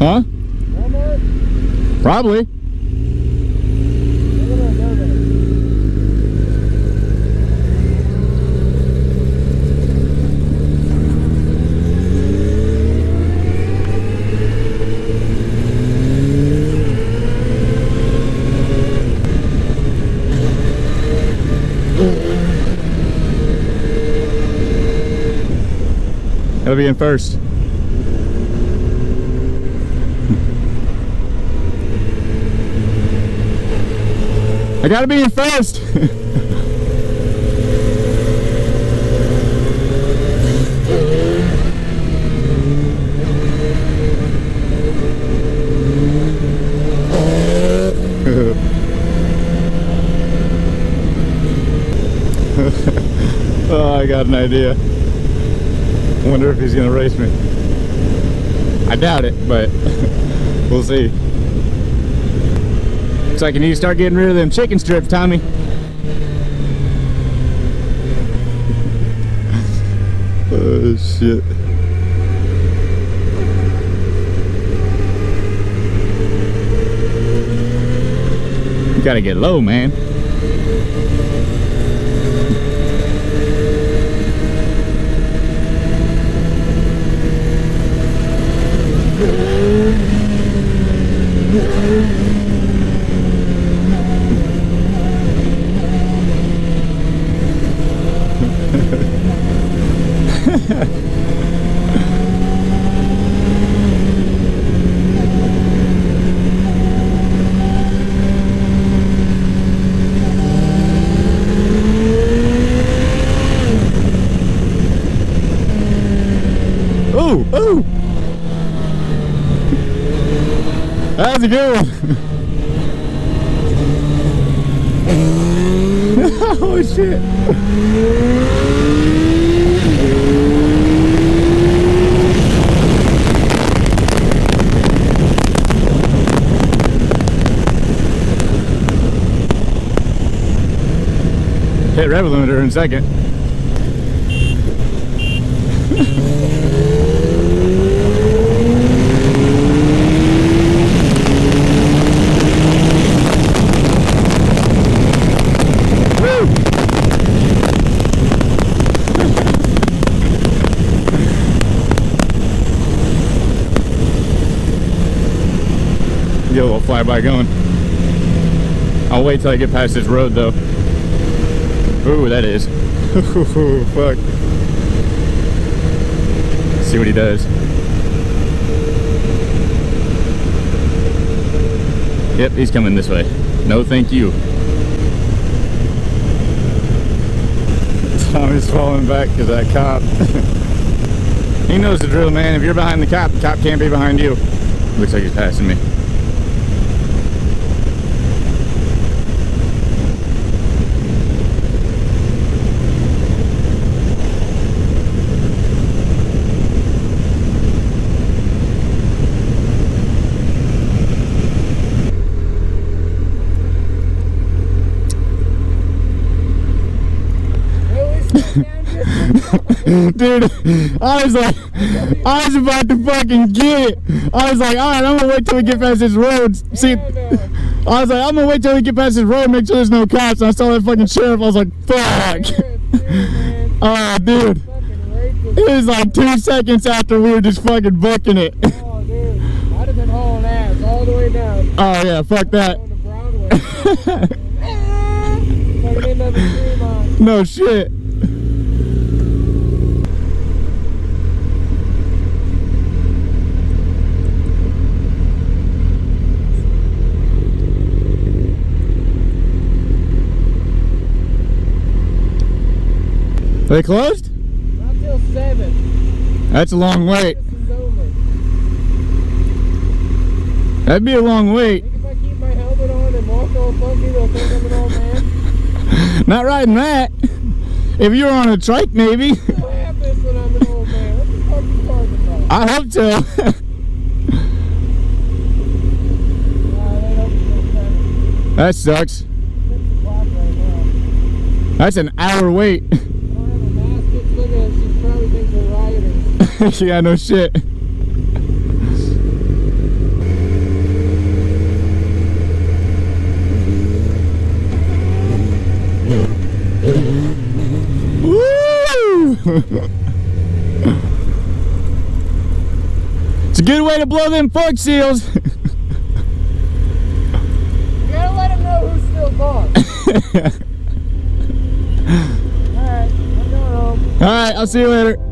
Huh? Walmart? Probably. He'll be in first. I gotta be in first. Oh, I got an idea. Wonder if he's gonna race me. I doubt it, but we'll see. Looks like you need to start getting rid of them chicken strips, Tommy. Oh shit. You gotta get low, man. Ooh, ooh. That's a good one. Oh shit. Hit rev limiter in second. Get a little flyby going. I'll wait till I get past this road though. Ooh, that is. Ooh, fuck. See what he does. Yep, he's coming this way. No thank you. Tommy's falling back because that cop. He knows the drill, man. If you're behind the cop can't be behind you. Looks like he's passing me. Dude, I was about to fucking get it. I was like, alright, I'm gonna wait till we get past this road. See, I was like, I'm gonna wait till we get past this road, make sure there's no cops. And I saw that fucking sheriff, I was like, fuck. Oh, dude. It was like 2 seconds after we were just fucking booking it. Oh, dude. I'd have been hauling ass all the way down. Oh, yeah, fuck that. No shit. Are they closed? Not till 7. That's a long wait. That'd be a long wait. Think if I keep my helmet on and walk all funky, they'll think I'm an old man? Not riding that. If you were on a trike, maybe. I'll have this when I'm an old man. What the fuck are you talking about? I hope so. That sucks. 6 o'clock right now. That's an hour wait. I don't have a basket. Look at it. She probably thinks we're rioters. Yeah, no shit. It's a good way to blow them fork seals. You gotta let him know who's still gone. Alright, I'm going home. Alright, I'll see you later.